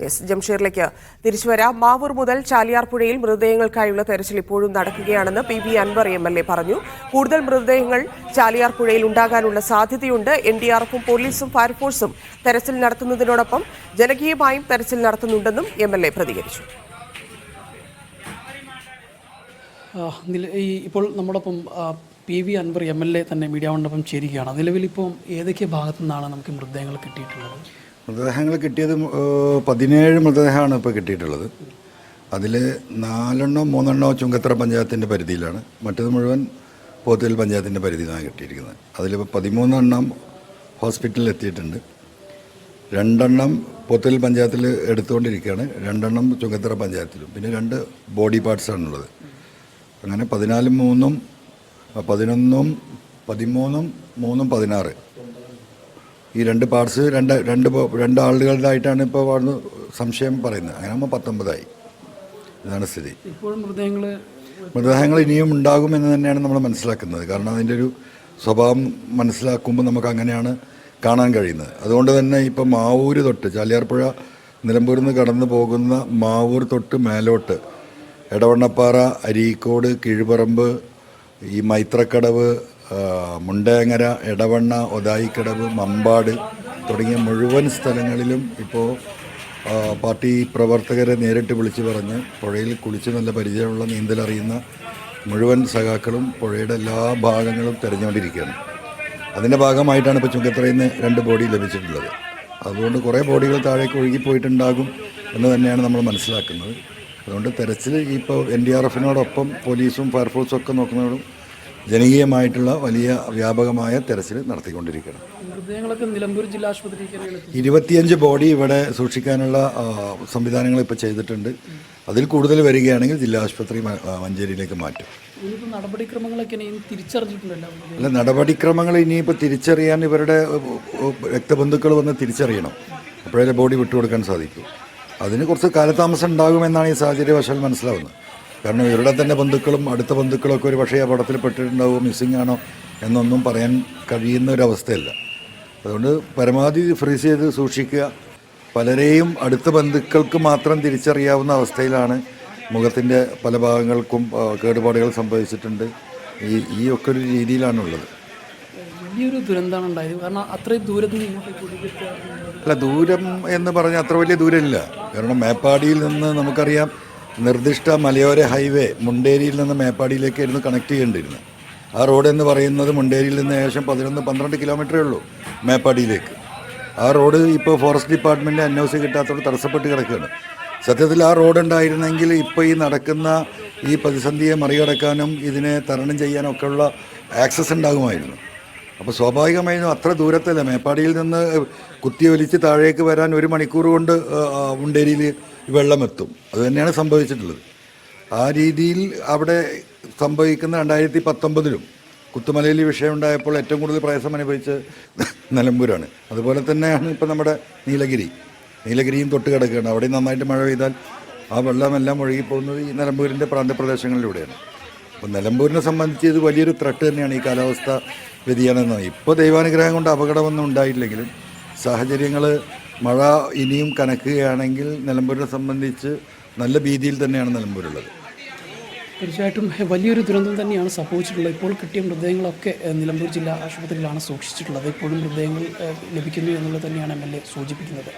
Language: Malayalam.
യെസ്, ജംഷീറിലേക്ക് തിരിച്ചു വരാം. മാവൂർ മുതൽ ചാലിയാർ പുഴയിൽ മൃതദേഹങ്ങൾക്കായുള്ള തെരച്ചിൽ ഇപ്പോഴും നടക്കുകയാണെന്ന് PV അൻവർ MLA പറഞ്ഞു. കൂടുതൽ മൃതദേഹങ്ങൾ ചാലിയാർ പുഴയിൽ ഉണ്ടാകാനുള്ള സാധ്യതയുണ്ട്. NDRF-ഉം പോലീസും ഫയർഫോഴ്സും തെരച്ചിൽ നടത്തുന്നതിനോടൊപ്പം ജനകീയമായും തെരച്ചിൽ നടത്തുന്നുണ്ടെന്നും MLA പ്രതികരിച്ചു. ഇപ്പോൾ നമ്മോടൊപ്പം PV അൻവർ MLA തന്നെ മീഡിയ വണ്ണൊപ്പം ചേരുകയാണ്. നിലവിലിപ്പോൾ ഏതൊക്കെ ഭാഗത്തു നിന്നാണ് നമുക്ക് മൃതദേഹങ്ങൾ കിട്ടിയിട്ടുള്ളത്? മൃതദേഹങ്ങൾ കിട്ടിയത് 17 മൃതദേഹമാണ് ഇപ്പോൾ കിട്ടിയിട്ടുള്ളത്. അതിൽ 4-3 ചുങ്കത്തറ പഞ്ചായത്തിൻ്റെ പരിധിയിലാണ്, മറ്റത് മുഴുവൻ പോത്തുകൽ പഞ്ചായത്തിൻ്റെ പരിധിയിലാണ് കിട്ടിയിരിക്കുന്നത്. അതിലിപ്പോൾ 13 ഹോസ്പിറ്റലിൽ എത്തിയിട്ടുണ്ട്. 2 പോത്തുകൽ പഞ്ചായത്തിൽ എടുത്തുകൊണ്ടിരിക്കുകയാണ്, 2 ചുങ്കത്തറ പഞ്ചായത്തിലും, പിന്നെ 2 ബോഡി പാർട്സാണുള്ളത്. അങ്ങനെ 14, 3, 11, 16 ഈ 2 പാർട്സ് രണ്ട് ആളുകളുടേതായിട്ടാണ് ഇപ്പോൾ അവിടുന്ന് സംശയം പറയുന്നത്. അങ്ങനെ ആകുമ്പോൾ 19 ഇതാണ് സ്ഥിതി. ഇപ്പോഴും മൃതദേഹങ്ങൾ ഇനിയും ഉണ്ടാകുമെന്ന് തന്നെയാണ് നമ്മൾ മനസ്സിലാക്കുന്നത്. കാരണം അതിൻ്റെ ഒരു സ്വഭാവം മനസ്സിലാക്കുമ്പോൾ നമുക്ക് അങ്ങനെയാണ് കാണാൻ കഴിയുന്നത്. അതുകൊണ്ട് തന്നെ ഇപ്പോൾ മാവൂർ തൊട്ട് ചാലിയാർപ്പുഴ നിലമ്പൂരിൽ നിന്ന് കടന്നു പോകുന്ന മാവൂർ തൊട്ട് മേലോട്ട് എടവണ്ണപ്പാറ, അരീക്കോട്, കീഴ്പറമ്പ്, ഈ മൈത്രക്കടവ്, മുണ്ടേങ്ങര, എടവണ്ണ, ഒതായിക്കടവ്, മമ്പാട് തുടങ്ങിയ മുഴുവൻ സ്ഥലങ്ങളിലും ഇപ്പോൾ പാർട്ടി പ്രവർത്തകരെ നേരിട്ട് വിളിച്ചു പറഞ്ഞ് പുഴയിൽ കുളിച്ച് നല്ല പരിചയമുള്ള നീന്തലറിയുന്ന മുഴുവൻ സഖാക്കളും പുഴയുടെ എല്ലാ ഭാഗങ്ങളും തിരഞ്ഞുകൊണ്ടിരിക്കുകയാണ്. അതിൻ്റെ ഭാഗമായിട്ടാണ് ഇപ്പോൾ ചുങ്കത്തറയിൽ നിന്ന് 2 ബോഡി ലഭിച്ചിട്ടുള്ളത്. അതുകൊണ്ട് കുറേ ബോഡികൾ താഴേക്ക് ഒഴുകിപ്പോയിട്ടുണ്ടാകും എന്ന് തന്നെയാണ് നമ്മൾ മനസ്സിലാക്കുന്നത്. അതുകൊണ്ട് തെരച്ചിൽ ഇപ്പോൾ NDRF-നോടൊപ്പം പോലീസും ഫയർഫോഴ്സും ഒക്കെ നോക്കുന്നതോടും ജനകീയമായിട്ടുള്ള വലിയ വ്യാപകമായ തെരച്ചിൽ നടത്തിക്കൊണ്ടിരിക്കുകയാണ്. 25 ബോഡി ഇവിടെ സൂക്ഷിക്കാനുള്ള സംവിധാനങ്ങൾ ഇപ്പോൾ ചെയ്തിട്ടുണ്ട്. അതിൽ കൂടുതൽ വരികയാണെങ്കിൽ ജില്ലാ ആശുപത്രി മഞ്ചേരിയിലേക്ക് മാറ്റും. അല്ല, നടപടിക്രമങ്ങൾ ഇനിയിപ്പോൾ തിരിച്ചറിയാൻ ഇവരുടെ രക്തബന്ധുക്കൾ വന്ന് തിരിച്ചറിയണം. അപ്പോഴേ ബോഡി വിട്ടുകൊടുക്കാൻ സാധിക്കും. അതിന് കുറച്ച് കാലതാമസം ഉണ്ടാകുമെന്നാണ് ഈ സാഹചര്യവശാൽ മനസ്സിലാവുന്നത്. കാരണം ഇവരുടെ തന്നെ ബന്ധുക്കളും അടുത്ത ബന്ധുക്കളൊക്കെ ഒരു പക്ഷേ അപകടത്തിൽ പെട്ടിട്ടുണ്ടാവുമോ, മിസ്സിംഗ് ആണോ എന്നൊന്നും പറയാൻ കഴിയുന്ന ഒരവസ്ഥയല്ല. അതുകൊണ്ട് പരമാവധി ഫ്രീസ് ചെയ്ത് സൂക്ഷിക്കുക. പലരെയും അടുത്ത ബന്ധുക്കൾക്ക് മാത്രം തിരിച്ചറിയാവുന്ന അവസ്ഥയിലാണ്. മുഖത്തിൻ്റെ പല ഭാഗങ്ങൾക്കും കേടുപാടുകൾ സംഭവിച്ചിട്ടുണ്ട്. ഈ ഒക്കെ ഒരു രീതിയിലാണുള്ളത്. വലിയൊരു ദുരന്തമാണ് ഉണ്ടായത്. കാരണം അത്രയും ദൂരത്തിൽ അല്ല, ദൂരം എന്ന് പറഞ്ഞാൽ അത്ര വലിയ ദൂരമില്ല. കാരണം മേപ്പാടിയിൽ നിന്ന് നമുക്കറിയാം നിർദ്ദിഷ്ട മലയോര ഹൈവേ മുണ്ടേരിയിൽ നിന്ന് മേപ്പാടിയിലേക്കായിരുന്നു കണക്ട് ചെയ്യേണ്ടിയിരുന്നത്. ആ റോഡ് എന്ന് പറയുന്നത് മുണ്ടേരിയിൽ നിന്ന് ഏകദേശം 11-12 കിലോമീറ്ററേ ഉള്ളൂ മേപ്പാടിയിലേക്ക്. ആ റോഡ് ഇപ്പോൾ ഫോറസ്റ്റ് ഡിപ്പാർട്ട്മെൻറ്റ് NOC കിട്ടാത്തതോട് തടസ്സപ്പെട്ട് കിടക്കുകയാണ്. സത്യത്തിൽ ആ റോഡ് ഉണ്ടായിരുന്നെങ്കിൽ ഇപ്പോൾ ഈ നടക്കുന്ന ഈ പ്രതിസന്ധിയെ മറികടക്കാനും ഇതിനെ തരണം ചെയ്യാനും ഒക്കെയുള്ള ആക്സസ് ഉണ്ടാകുമായിരുന്നു. അപ്പോൾ സ്വാഭാവികമായും അത്ര ദൂരത്തല്ല. മേപ്പാടിയിൽ നിന്ന് കുത്തിയൊലിച്ച് താഴേക്ക് വരാൻ 1 മണിക്കൂർ കൊണ്ട് മുണ്ടേരിയിൽ വെള്ളമെത്തും. അത് തന്നെയാണ് സംഭവിച്ചിട്ടുള്ളത്. ആ രീതിയിൽ അവിടെ സംഭവിക്കുന്ന 2019 കുത്തുമലയിൽ വിഷയമുണ്ടായപ്പോൾ ഏറ്റവും കൂടുതൽ പ്രയാസം അനുഭവിച്ച് നിലമ്പൂരാണ്. അതുപോലെ തന്നെയാണ് ഇപ്പോൾ നമ്മുടെ നീലഗിരിയും തൊട്ട് കിടക്കുകയാണ്. അവിടെ നന്നായിട്ട് മഴ പെയ്താൽ ആ വെള്ളമെല്ലാം ഒഴുകിപ്പോകുന്നത് ഈ നിലമ്പൂരിൻ്റെ പ്രാന്തപ്രദേശങ്ങളിലൂടെയാണ്. അപ്പോൾ നിലമ്പൂരിനെ സംബന്ധിച്ച് ഇത് വലിയൊരു ത്രട്ട് തന്നെയാണ് ഈ കാലാവസ്ഥ വ്യതിയാനം. ഇപ്പോൾ ദൈവാനുഗ്രഹം കൊണ്ട് അപകടമൊന്നും ഉണ്ടായില്ലെങ്കിലും സാഹചര്യങ്ങൾ മഴ ഇനിയും കനക്കുകയാണെങ്കിൽ നിലമ്പൂരിനെ സംബന്ധിച്ച് നല്ല ഭീതിയിൽ തന്നെയാണ് നിലമ്പൂരുള്ളത്. തീർച്ചയായിട്ടും വലിയൊരു ദുരന്തം തന്നെയാണ് സംഭവിച്ചിട്ടുള്ളത്. ഇപ്പോൾ കിട്ടിയ മൃതദേഹങ്ങളൊക്കെ നിലമ്പൂർ ജില്ലാ ആശുപത്രിയിലാണ് സൂക്ഷിച്ചിട്ടുള്ളത്. ഇപ്പോഴും മൃതദേഹങ്ങൾ ലഭിക്കുന്നു എന്നുള്ളത് തന്നെയാണ് MLA സൂചിപ്പിക്കുന്നത്.